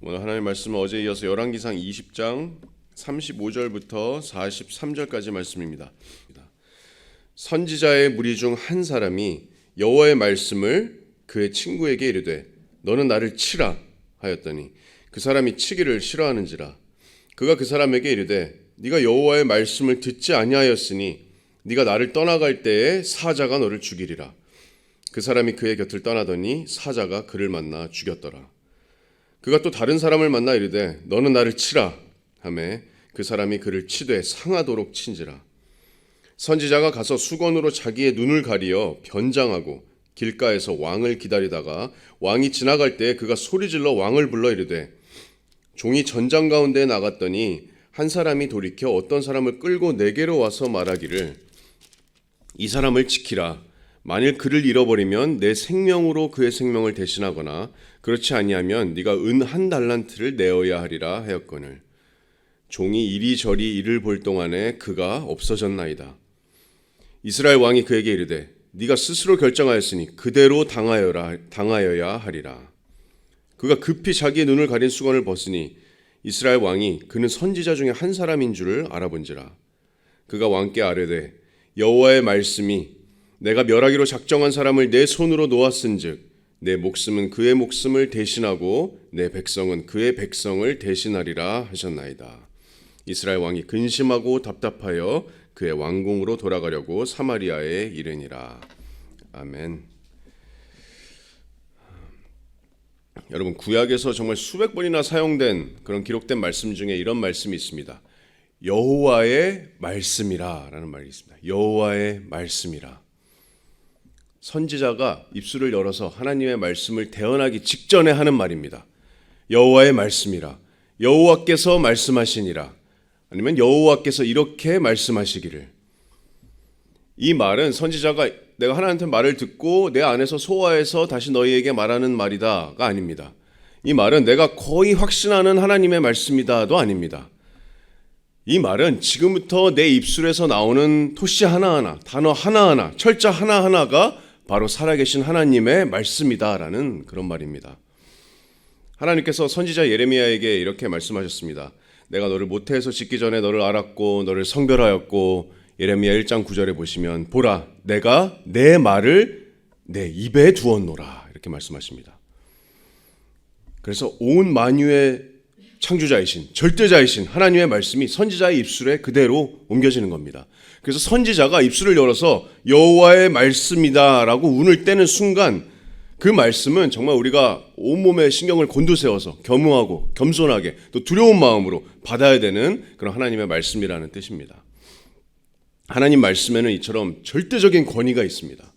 오늘 하나님의 말씀은 어제 이어서 열왕기상 20장 35절부터 43절까지 말씀입니다. 선지자의 무리 중 한 사람이 여호와의 말씀을 그의 친구에게 이르되 너는 나를 치라 하였더니 그 사람이 치기를 싫어하는지라. 그가 그 사람에게 이르되 네가 여호와의 말씀을 듣지 아니하였으니 네가 나를 떠나갈 때에 사자가 너를 죽이리라. 그 사람이 그의 곁을 떠나더니 사자가 그를 만나 죽였더라. 그가 또 다른 사람을 만나 이르되 너는 나를 치라 하매 그 사람이 그를 치되 상하도록 친지라. 선지자가 가서 수건으로 자기의 눈을 가리어 변장하고 길가에서 왕을 기다리다가 왕이 지나갈 때 그가 소리질러 왕을 불러 이르되 종이 전장 가운데에 나갔더니 한 사람이 돌이켜 어떤 사람을 끌고 내게로 와서 말하기를 이 사람을 지키라. 만일 그를 잃어버리면 내 생명으로 그의 생명을 대신하거나 그렇지 아니하면 네가 은 1달란트를 내어야 하리라 하였거늘 종이 이리저리 이를 볼 동안에 그가 없어졌나이다. 이스라엘 왕이 그에게 이르되 네가 스스로 결정하였으니 그대로 당하여야 하리라. 그가 급히 자기의 눈을 가린 수건을 벗으니 이스라엘 왕이 그는 선지자 중에 한 사람인 줄을 알아본지라. 그가 왕께 아뢰되 여호와의 말씀이 내가 멸하기로 작정한 사람을 내 손으로 놓았은즉 내 목숨은 그의 목숨을 대신하고 내 백성은 그의 백성을 대신하리라 하셨나이다. 이스라엘 왕이 근심하고 답답하여 그의 왕궁으로 돌아가려고 사마리아에 이르니라. 아멘. 여러분, 구약에서 정말 수백 번이나 사용된 그런 기록된 말씀 중에 이런 말씀이 있습니다. 여호와의 말씀이라 라는 말이 있습니다. 여호와의 말씀이라. 선지자가 입술을 열어서 하나님의 말씀을 대언하기 직전에 하는 말입니다. 여호와의 말씀이라. 여호와께서 말씀하시니라. 아니면 여호와께서 이렇게 말씀하시기를. 이 말은 선지자가 내가 하나님한테 말을 듣고 내 안에서 소화해서 다시 너희에게 말하는 말이다가 아닙니다. 이 말은 내가 거의 확신하는 하나님의 말씀이다도 아닙니다. 이 말은 지금부터 내 입술에서 나오는 토시 하나하나, 단어 하나하나, 철자 하나하나가 바로 살아계신 하나님의 말씀이다라는 그런 말입니다. 하나님께서 선지자 예레미야에게 이렇게 말씀하셨습니다. 내가 너를 모태에서 짓기 전에 너를 알았고 너를 성별하였고. 예레미야 1장 9절에 보시면 보라 내가 내 말을 내 입에 두었노라 이렇게 말씀하십니다. 그래서 온 만유의 창조자이신 절대자이신 하나님의 말씀이 선지자의 입술에 그대로 옮겨지는 겁니다. 그래서 선지자가 입술을 열어서 여호와의 말씀이다라고 운을 떼는 순간 그 말씀은 정말 우리가 온몸에 신경을 곤두세워서 겸허하고 겸손하게 또 두려운 마음으로 받아야 되는 그런 하나님의 말씀이라는 뜻입니다. 하나님 말씀에는 이처럼 절대적인 권위가 있습니다.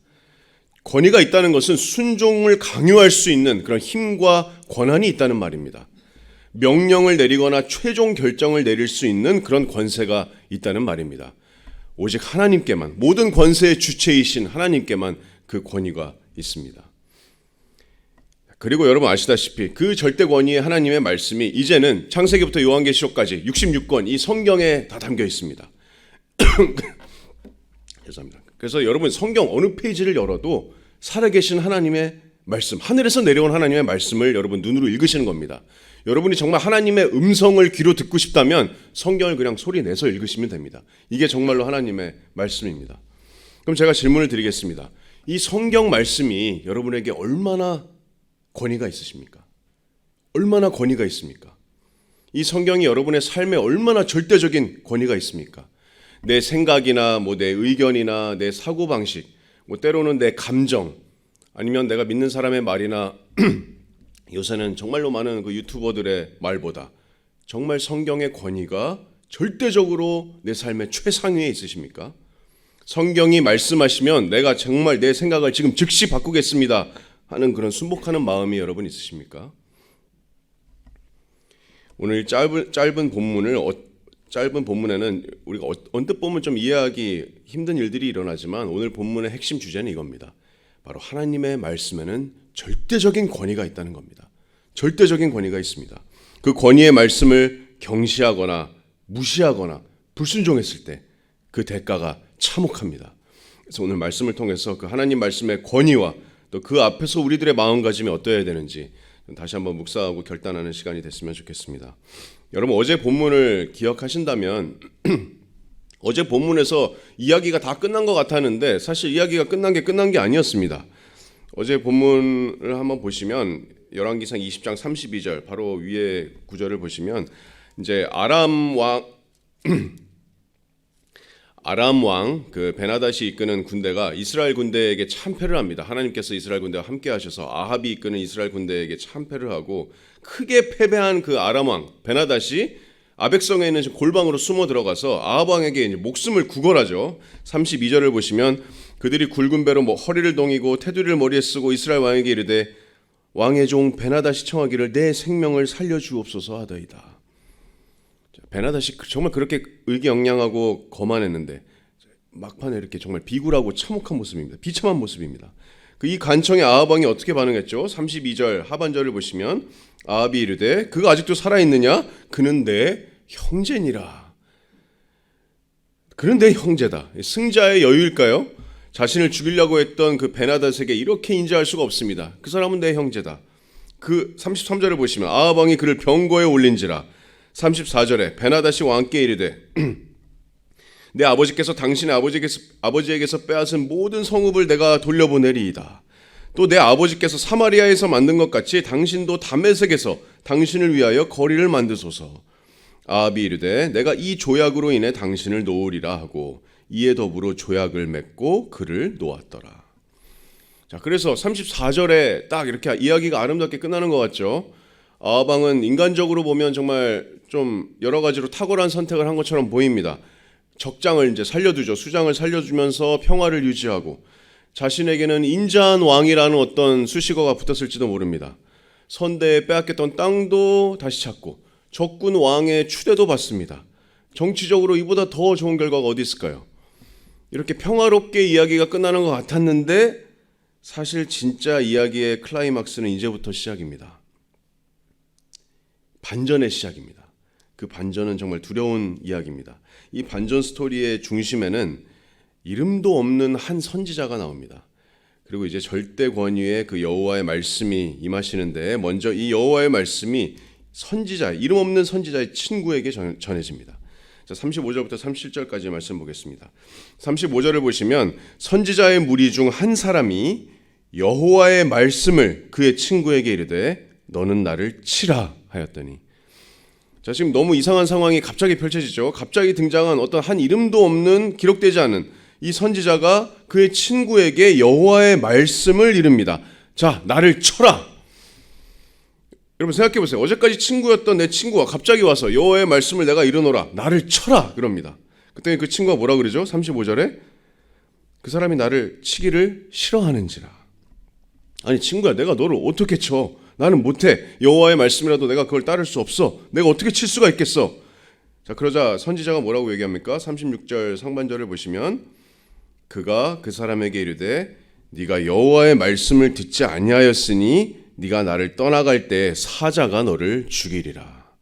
권위가 있다는 것은 순종을 강요할 수 있는 그런 힘과 권한이 있다는 말입니다. 명령을 내리거나 최종 결정을 내릴 수 있는 그런 권세가 있다는 말입니다. 오직 하나님께만, 모든 권세의 주체이신 하나님께만 그 권위가 있습니다. 그리고 여러분 아시다시피 그 절대 권위의 하나님의 말씀이 이제는 창세기부터 요한계시록까지 66권 이 성경에 다 담겨 있습니다. 죄송합니다. 그래서 여러분 성경 어느 페이지를 열어도 살아계신 하나님의 말씀, 하늘에서 내려온 하나님의 말씀을 여러분 눈으로 읽으시는 겁니다. 여러분이 정말 하나님의 음성을 귀로 듣고 싶다면 성경을 그냥 소리 내서 읽으시면 됩니다. 이게 정말로 하나님의 말씀입니다. 그럼 제가 질문을 드리겠습니다. 이 성경 말씀이 여러분에게 얼마나 권위가 있으십니까? 얼마나 권위가 있습니까? 이 성경이 여러분의 삶에 얼마나 절대적인 권위가 있습니까? 내 생각이나 내 의견이나 내 사고방식, 때로는 내 감정, 아니면 내가 믿는 사람의 말이나 요새는 정말로 많은 그 유튜버들의 말보다 정말 성경의 권위가 절대적으로 내 삶의 최상위에 있으십니까? 성경이 말씀하시면 내가 정말 내 생각을 지금 즉시 바꾸겠습니다 하는 그런 순복하는 마음이 여러분 있으십니까? 오늘 짧은 본문에는 우리가 언뜻 보면 좀 이해하기 힘든 일들이 일어나지만 오늘 본문의 핵심 주제는 이겁니다. 바로 하나님의 말씀에는 절대적인 권위가 있다는 겁니다. 절대적인 권위가 있습니다. 그 권위의 말씀을 경시하거나 무시하거나 불순종했을 때 그 대가가 참혹합니다. 그래서 오늘 말씀을 통해서 그 하나님 말씀의 권위와 또 그 앞에서 우리들의 마음가짐이 어떠해야 되는지 다시 한번 묵상하고 결단하는 시간이 됐으면 좋겠습니다. 여러분 어제 본문을 기억하신다면 어제 본문에서 이야기가 다 끝난 것 같았는데 사실 이야기가 끝난 게 아니었습니다. 어제 본문을 한번 보시면 열왕기상 20장 32절 바로 위에 구절을 보시면 이제 아람 왕 그 베나닷이 이끄는 군대가 이스라엘 군대에게 참패를 합니다. 하나님께서 이스라엘 군대와 함께 하셔서 아합이 이끄는 이스라엘 군대에게 참패를 하고 크게 패배한 그 아람 왕 베나닷이 아벡성에 있는 골방으로 숨어 들어가서 아합 왕에게 이제 목숨을 구걸하죠. 32절을 보시면 그들이 굵은 배로 허리를 동이고 테두리를 머리에 쓰고 이스라엘 왕에게 이르되 왕의 종 베나닷이 청하기를 내 생명을 살려주옵소서 하더이다. 베나닷이 정말 그렇게 의기양양하고 거만했는데 막판에 이렇게 정말 비굴하고 참혹한 모습입니다. 비참한 모습입니다. 이 간청에 아합 왕이 어떻게 반응했죠? 32절 하반절을 보시면 아합이 이르되 그가 아직도 살아있느냐? 그는 내 형제니라. 그는 내 형제다. 승자의 여유일까요? 자신을 죽이려고 했던 그 베나닷에게 이렇게 인자할 수가 없습니다. 그 사람은 내 형제다. 그 33절을 보시면 아합 왕이 그를 병거에 올린지라. 34절에 베나닷이 왕께 이르되 내 아버지께서 당신의 아버지에게서 빼앗은 모든 성읍을 내가 돌려보내리이다. 또 내 아버지께서 사마리아에서 만든 것 같이 당신도 다메섹에서 당신을 위하여 거리를 만드소서. 아합이 이르되 내가 이 조약으로 인해 당신을 놓으리라 하고 이에 더불어 조약을 맺고 그를 놓았더라. 자, 그래서 34절에 딱 이렇게 이야기가 아름답게 끝나는 것 같죠. 아합 왕은 인간적으로 보면 정말 좀 여러 가지로 탁월한 선택을 한 것처럼 보입니다. 적장을 이제 살려두죠. 수장을 살려주면서 평화를 유지하고 자신에게는 인자한 왕이라는 어떤 수식어가 붙었을지도 모릅니다. 선대에 빼앗겼던 땅도 다시 찾고 적군 왕의 추대도 받습니다. 정치적으로 이보다 더 좋은 결과가 어디 있을까요? 이렇게 평화롭게 이야기가 끝나는 것 같았는데 사실 진짜 이야기의 클라이막스는 이제부터 시작입니다. 반전의 시작입니다. 그 반전은 정말 두려운 이야기입니다. 이 반전 스토리의 중심에는 이름도 없는 한 선지자가 나옵니다. 그리고 이제 절대 권위의 그 여호와의 말씀이 임하시는데 먼저 이 여호와의 말씀이 선지자, 이름 없는 선지자의 친구에게 전해집니다. 자, 35절부터 37절까지 말씀 보겠습니다. 35절을 보시면 선지자의 무리 중 한 사람이 여호와의 말씀을 그의 친구에게 이르되 너는 나를 치라 하였더니. 자, 지금 너무 이상한 상황이 갑자기 펼쳐지죠. 갑자기 등장한 어떤 한 이름도 없는 기록되지 않은 이 선지자가 그의 친구에게 여호와의 말씀을 이릅니다. 자, 나를 쳐라. 여러분 생각해 보세요. 어제까지 친구였던 내 친구가 갑자기 와서 여호와의 말씀을 내가 이르노라. 나를 쳐라. 그럽니다. 그때 그 친구가 뭐라 그러죠? 35절에 그 사람이 나를 치기를 싫어하는지라. 아니 친구야, 내가 너를 어떻게 쳐? 나는 못해. 여호와의 말씀이라도 내가 그걸 따를 수 없어. 내가 어떻게 칠 수가 있겠어? 자, 그러자 선지자가 뭐라고 얘기합니까? 36절 상반절을 보시면 그가 그 사람에게 이르되 네가 여호와의 말씀을 듣지 아니하였으니 네가 나를 떠나갈 때 사자가 너를 죽이리라.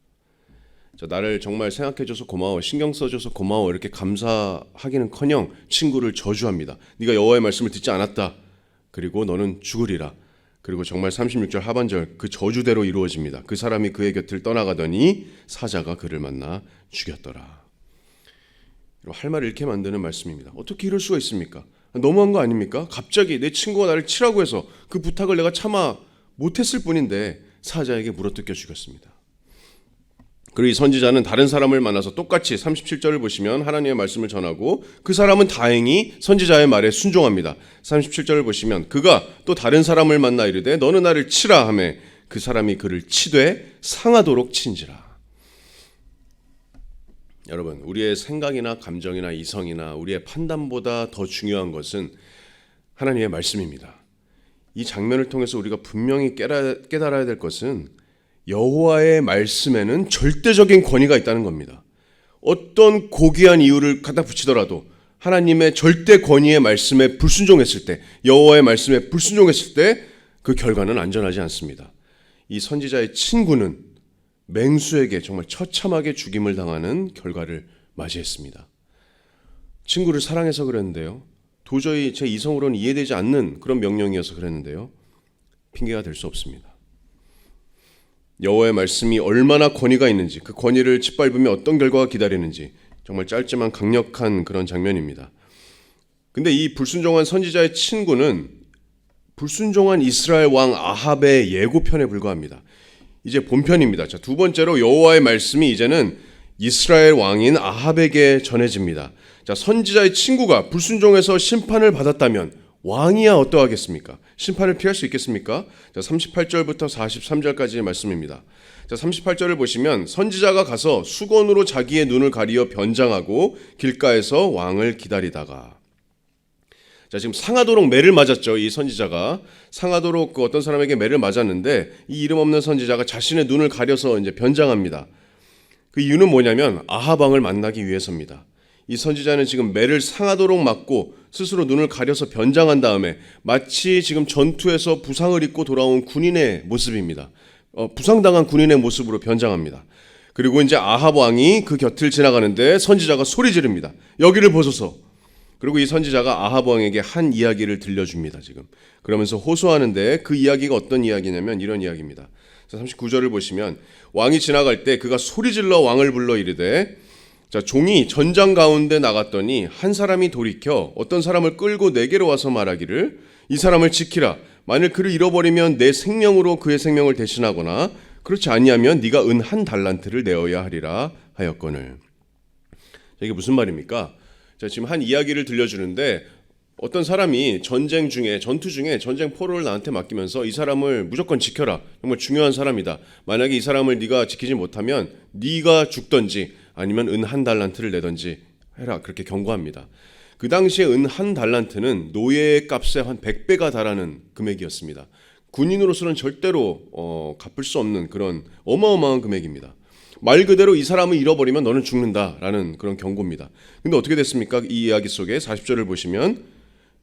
자, 나를 정말 생각해줘서 고마워, 신경 써줘서 고마워 이렇게 감사하기는커녕 친구를 저주합니다. 네가 여호와의 말씀을 듣지 않았다. 그리고 너는 죽으리라. 그리고 정말 36절 하반절 그 저주대로 이루어집니다. 그 사람이 그의 곁을 떠나가더니 사자가 그를 만나 죽였더라. 할 말을 잃게 만드는 말씀입니다. 어떻게 이럴 수가 있습니까? 너무한 거 아닙니까? 갑자기 내 친구가 나를 치라고 해서 그 부탁을 내가 차마 못했을 뿐인데 사자에게 물어뜯겨 죽였습니다. 그리고 이 선지자는 다른 사람을 만나서 똑같이 37절을 보시면 하나님의 말씀을 전하고 그 사람은 다행히 선지자의 말에 순종합니다. 37절을 보시면 그가 또 다른 사람을 만나 이르되 너는 나를 치라 하매 그 사람이 그를 치되 상하도록 친지라. 여러분, 우리의 생각이나 감정이나 이성이나 우리의 판단보다 더 중요한 것은 하나님의 말씀입니다. 이 장면을 통해서 우리가 분명히 깨달아야 될 것은 여호와의 말씀에는 절대적인 권위가 있다는 겁니다. 어떤 고귀한 이유를 갖다 붙이더라도 하나님의 절대 권위의 말씀에 불순종했을 때, 여호와의 말씀에 불순종했을 때 그 결과는 안전하지 않습니다. 이 선지자의 친구는 맹수에게 정말 처참하게 죽임을 당하는 결과를 맞이했습니다. 친구를 사랑해서 그랬는데요. 도저히 제 이성으로는 이해되지 않는 그런 명령이어서 그랬는데요. 핑계가 될 수 없습니다. 여호와의 말씀이 얼마나 권위가 있는지, 그 권위를 짓밟으면 어떤 결과가 기다리는지 정말 짧지만 강력한 그런 장면입니다. 근데 이 불순종한 선지자의 친구는 불순종한 이스라엘 왕 아합의 예고편에 불과합니다. 이제 본편입니다. 자, 두 번째로 여호와의 말씀이 이제는 이스라엘 왕인 아합에게 전해집니다. 자, 선지자의 친구가 불순종해서 심판을 받았다면 왕이야 어떠하겠습니까? 심판을 피할 수 있겠습니까? 자, 38절부터 43절까지의 말씀입니다. 자, 38절을 보시면 선지자가 가서 수건으로 자기의 눈을 가리어 변장하고 길가에서 왕을 기다리다가, 자, 지금 상하도록 매를 맞았죠. 이 선지자가 상하도록 그 어떤 사람에게 매를 맞았는데 이 이름 없는 선지자가 자신의 눈을 가려서 이제 변장합니다. 그 이유는 뭐냐면 아합 왕을 만나기 위해서입니다. 이 선지자는 지금 매를 상하도록 맞고 스스로 눈을 가려서 변장한 다음에 마치 지금 전투에서 부상을 입고 돌아온 군인의 모습입니다. 부상당한 군인의 모습으로 변장합니다. 그리고 이제 아합 왕이 그 곁을 지나가는데 선지자가 소리 지릅니다. 여기를 보소서. 그리고 이 선지자가 아합 왕에게 한 이야기를 들려줍니다. 지금 그러면서 호소하는데 그 이야기가 어떤 이야기냐면 이런 이야기입니다. 39절을 보시면 왕이 지나갈 때 그가 소리질러 왕을 불러 이르되, 자, 종이 전장 가운데 나갔더니 한 사람이 돌이켜 어떤 사람을 끌고 내게로 와서 말하기를 이 사람을 지키라. 만일 그를 잃어버리면 내 생명으로 그의 생명을 대신하거나 그렇지 아니하면 네가 은 한 달란트를 내어야 하리라 하였거늘. 자, 이게 무슨 말입니까? 자, 지금 한 이야기를 들려주는데 어떤 사람이 전쟁 중에 전투 중에 전쟁 포로를 나한테 맡기면서 이 사람을 무조건 지켜라. 정말 중요한 사람이다. 만약에 이 사람을 네가 지키지 못하면 네가 죽든지 아니면 은 한 달란트를 내든지 해라. 그렇게 경고합니다. 그 당시에 은 한 달란트는 노예의 값의 한 100배가 달하는 금액이었습니다. 군인으로서는 절대로 갚을 수 없는 그런 어마어마한 금액입니다. 말 그대로 이 사람을 잃어버리면 너는 죽는다라는 그런 경고입니다. 근데 어떻게 됐습니까? 이 이야기 속에 40절을 보시면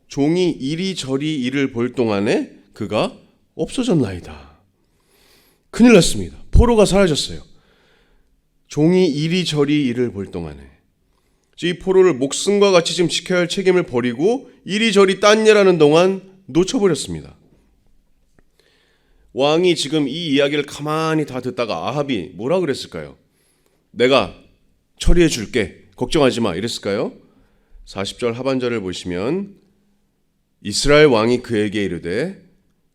종이 이리저리 이를 볼 동안에 그가 없어졌나이다. 큰일 났습니다. 포로가 사라졌어요. 종이 이리저리 이를 볼 동안에 이 포로를 목숨과 같이 지금 지켜야 할 책임을 버리고 이리저리 딴 일하는 동안 놓쳐버렸습니다. 왕이 지금 이 이야기를 가만히 다 듣다가 아합이 뭐라 그랬을까요? 내가 처리해 줄게. 걱정하지 마. 이랬을까요? 40절 하반절을 보시면 이스라엘 왕이 그에게 이르되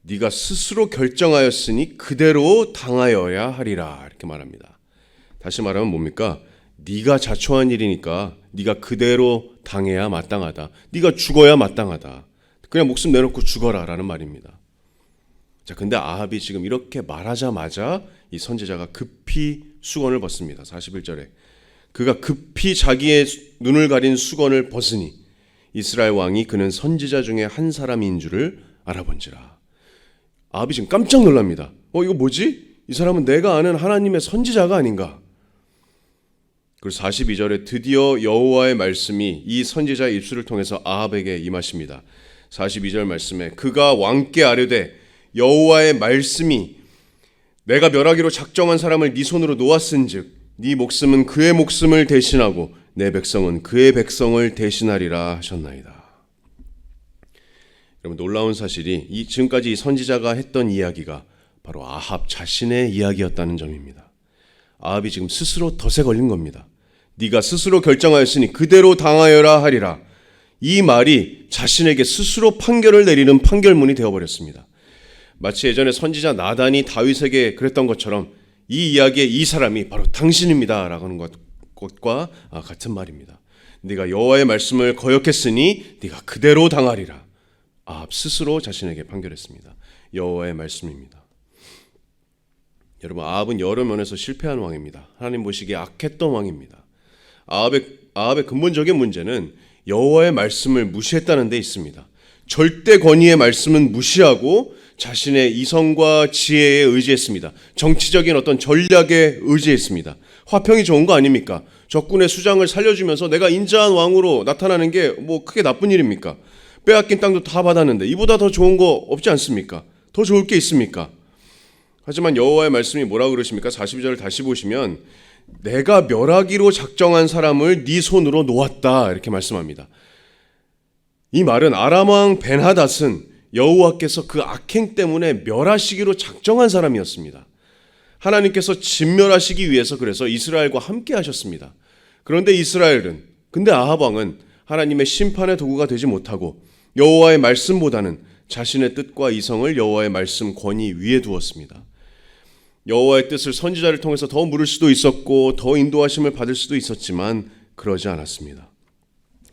네가 스스로 결정하였으니 그대로 당하여야 하리라. 이렇게 말합니다. 다시 말하면 뭡니까? 네가 자초한 일이니까 네가 그대로 당해야 마땅하다. 네가 죽어야 마땅하다. 그냥 목숨 내놓고 죽어라 라는 말입니다. 자, 근데 아합이 지금 이렇게 말하자마자 이 선지자가 급히 수건을 벗습니다. 41절에 그가 급히 자기의 눈을 가린 수건을 벗으니 이스라엘 왕이 그는 선지자 중에 한 사람인 줄을 알아본지라. 아합이 지금 깜짝 놀랍니다. 이거 뭐지? 이 사람은 내가 아는 하나님의 선지자가 아닌가? 그리고 42절에 드디어 여호와의 말씀이 이 선지자의 입술을 통해서 아합에게 임하십니다. 42절 말씀에 그가 왕께 아뢰되 여호와의 말씀이 내가 멸하기로 작정한 사람을 네 손으로 놓았은즉 네 목숨은 그의 목숨을 대신하고 내 백성은 그의 백성을 대신하리라 하셨나이다. 여러분, 놀라운 사실이 지금까지 이 선지자가 했던 이야기가 바로 아합 자신의 이야기였다는 점입니다. 아합이 지금 스스로 덫에 걸린 겁니다. 네가 스스로 결정하였으니 그대로 당하여라 하리라. 이 말이 자신에게 스스로 판결을 내리는 판결문이 되어버렸습니다. 마치 예전에 선지자 나단이 다윗에게 그랬던 것처럼 이 이야기의 이 사람이 바로 당신입니다 라고 하는 것과 같은 말입니다. 네가 여호와의 말씀을 거역했으니 네가 그대로 당하리라. 아합 스스로 자신에게 판결했습니다. 여호와의 말씀입니다. 여러분, 아합은 여러 면에서 실패한 왕입니다. 하나님 보시기에 악했던 왕입니다. 아합의 근본적인 문제는 여호와의 말씀을 무시했다는 데 있습니다. 절대 권위의 말씀은 무시하고 자신의 이성과 지혜에 의지했습니다. 정치적인 어떤 전략에 의지했습니다. 화평이 좋은 거 아닙니까? 적군의 수장을 살려주면서 내가 인자한 왕으로 나타나는 게 뭐 크게 나쁜 일입니까? 빼앗긴 땅도 다 받았는데 이보다 더 좋은 거 없지 않습니까? 더 좋을 게 있습니까? 하지만 여호와의 말씀이 뭐라고 그러십니까? 42절을 다시 보시면 내가 멸하기로 작정한 사람을 네 손으로 놓았다 이렇게 말씀합니다. 이 말은 아람 왕 벤하닷은 여호와께서 그 악행 때문에 멸하시기로 작정한 사람이었습니다. 하나님께서 진멸하시기 위해서 그래서 이스라엘과 함께 하셨습니다. 그런데 근데 아합 왕은 하나님의 심판의 도구가 되지 못하고 여호와의 말씀보다는 자신의 뜻과 이성을 여호와의 말씀 권위 위에 두었습니다. 여호와의 뜻을 선지자를 통해서 더 물을 수도 있었고 더 인도하심을 받을 수도 있었지만 그러지 않았습니다.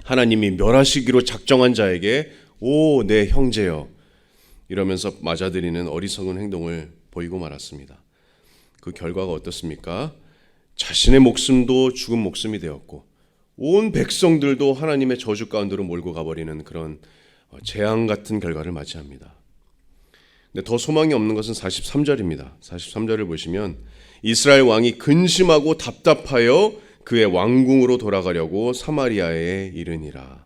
하나님이 멸하시기로 작정한 자에게 오 내 형제여 이러면서 맞아들이는 어리석은 행동을 보이고 말았습니다. 그 결과가 어떻습니까? 자신의 목숨도 죽은 목숨이 되었고 온 백성들도 하나님의 저주 가운데로 몰고 가버리는 그런 재앙 같은 결과를 맞이합니다. 근데 더 소망이 없는 것은 43절입니다. 43절을 보시면 이스라엘 왕이 근심하고 답답하여 그의 왕궁으로 돌아가려고 사마리아에 이르니라.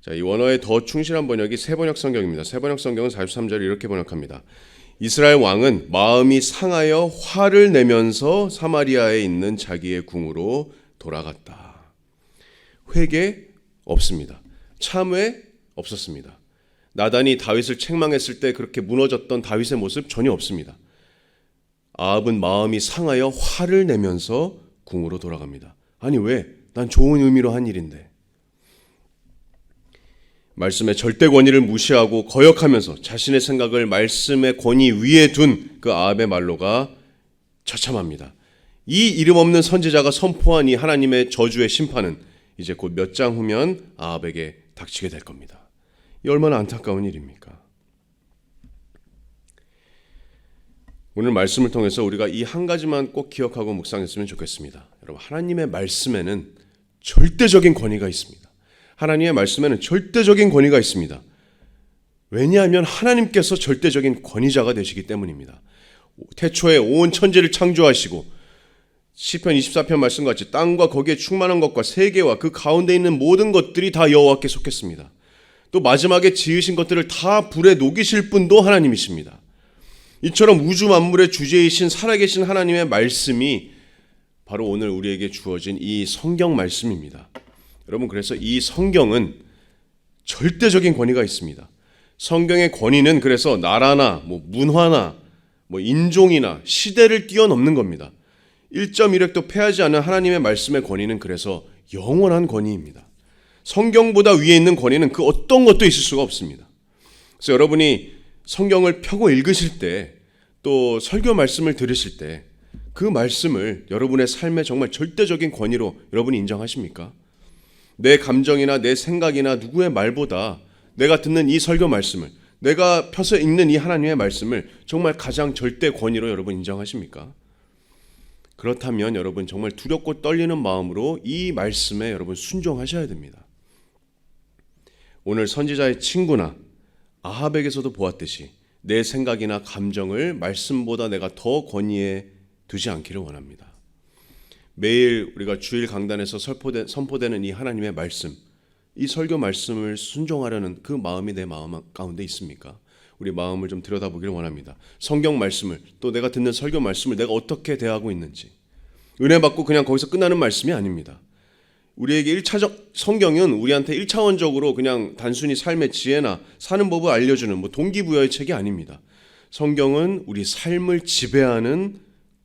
자, 이 원어의 더 충실한 번역이 새번역 성경입니다. 새번역 성경은 43절을 이렇게 번역합니다. 이스라엘 왕은 마음이 상하여 화를 내면서 사마리아에 있는 자기의 궁으로 돌아갔다. 회개 없습니다. 참회 없었습니다. 나단이 다윗을 책망했을 때 그렇게 무너졌던 다윗의 모습 전혀 없습니다. 아합은 마음이 상하여 화를 내면서 궁으로 돌아갑니다. 아니 왜? 난 좋은 의미로 한 일인데. 말씀의 절대 권위를 무시하고 거역하면서 자신의 생각을 말씀의 권위 위에 둔 그 아합의 말로가 처참합니다. 이 이름 없는 선지자가 선포한 이 하나님의 저주의 심판은 이제 곧 몇 장 후면 아합에게 닥치게 될 겁니다. 이 얼마나 안타까운 일입니까? 오늘 말씀을 통해서 우리가 이 한 가지만 꼭 기억하고 묵상했으면 좋겠습니다. 여러분, 하나님의 말씀에는 절대적인 권위가 있습니다. 하나님의 말씀에는 절대적인 권위가 있습니다. 왜냐하면 하나님께서 절대적인 권위자가 되시기 때문입니다. 태초에 온 천지를 창조하시고 시편 24편 말씀같이 땅과 거기에 충만한 것과 세계와 그 가운데 있는 모든 것들이 다 여호와께 속했습니다. 또 마지막에 지으신 것들을 다 불에 녹이실 분도 하나님이십니다. 이처럼 우주 만물의 주제이신 살아계신 하나님의 말씀이 바로 오늘 우리에게 주어진 이 성경 말씀입니다. 여러분, 그래서 이 성경은 절대적인 권위가 있습니다. 성경의 권위는 그래서 나라나 문화나 인종이나 시대를 뛰어넘는 겁니다. 1.1획도 패하지 않은 하나님의 말씀의 권위는 그래서 영원한 권위입니다. 성경보다 위에 있는 권위는 그 어떤 것도 있을 수가 없습니다. 그래서 여러분이 성경을 펴고 읽으실 때 또 설교 말씀을 들으실 때 그 말씀을 여러분의 삶의 정말 절대적인 권위로 여러분이 인정하십니까? 내 감정이나 내 생각이나 누구의 말보다 내가 듣는 이 설교 말씀을, 내가 펴서 읽는 이 하나님의 말씀을 정말 가장 절대 권위로 여러분 인정하십니까? 그렇다면 여러분 정말 두렵고 떨리는 마음으로 이 말씀에 여러분 순종하셔야 됩니다. 오늘 선지자의 친구나 아합에게서도 보았듯이 내 생각이나 감정을 말씀보다 내가 더 권위에 두지 않기를 원합니다. 매일 우리가 주일 강단에서 선포되는 이 하나님의 말씀, 이 설교 말씀을 순종하려는 그 마음이 내 마음 가운데 있습니까? 우리 마음을 좀 들여다보기를 원합니다. 성경 말씀을, 또 내가 듣는 설교 말씀을 내가 어떻게 대하고 있는지. 은혜 받고 그냥 거기서 끝나는 말씀이 아닙니다. 우리에게 1차적 성경은 우리한테 1차원적으로 그냥 단순히 삶의 지혜나 사는 법을 알려주는 동기부여의 책이 아닙니다. 성경은 우리 삶을 지배하는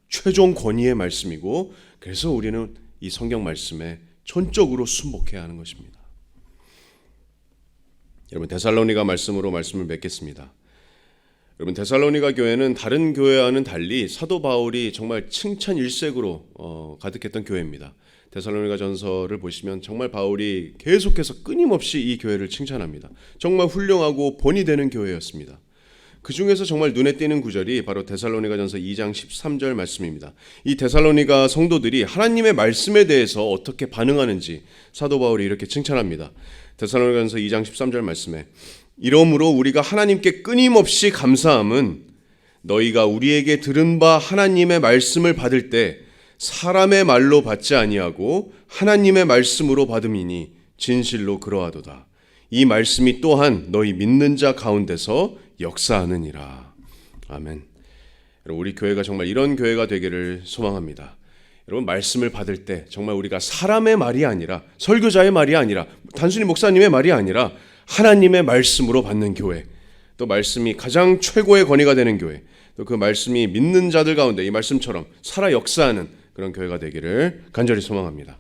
최종 권위의 말씀이고, 그래서 우리는 이 성경 말씀에 전적으로 순복해야 하는 것입니다. 여러분, 데살로니가 말씀으로 말씀을 맺겠습니다. 여러분, 데살로니가 교회는 다른 교회와는 달리 사도 바울이 정말 칭찬 일색으로 가득했던 교회입니다. 데살로니가 전서를 보시면 정말 바울이 계속해서 끊임없이 이 교회를 칭찬합니다. 정말 훌륭하고 본이 되는 교회였습니다. 그 중에서 정말 눈에 띄는 구절이 바로 데살로니가 전서 2장 13절 말씀입니다. 이 데살로니가 성도들이 하나님의 말씀에 대해서 어떻게 반응하는지 사도 바울이 이렇게 칭찬합니다. 데살로니가 전서 2장 13절 말씀에 이러므로 우리가 하나님께 끊임없이 감사함은 너희가 우리에게 들은 바 하나님의 말씀을 받을 때 사람의 말로 받지 아니하고 하나님의 말씀으로 받음이니 진실로 그러하도다. 이 말씀이 또한 너희 믿는 자 가운데서 역사하느니라. 아멘. 여러분, 우리 교회가 정말 이런 교회가 되기를 소망합니다. 여러분, 말씀을 받을 때 정말 우리가 사람의 말이 아니라, 설교자의 말이 아니라, 단순히 목사님의 말이 아니라 하나님의 말씀으로 받는 교회, 또 말씀이 가장 최고의 권위가 되는 교회, 또 그 말씀이 믿는 자들 가운데 이 말씀처럼 살아 역사하는 그런 교회가 되기를 간절히 소망합니다.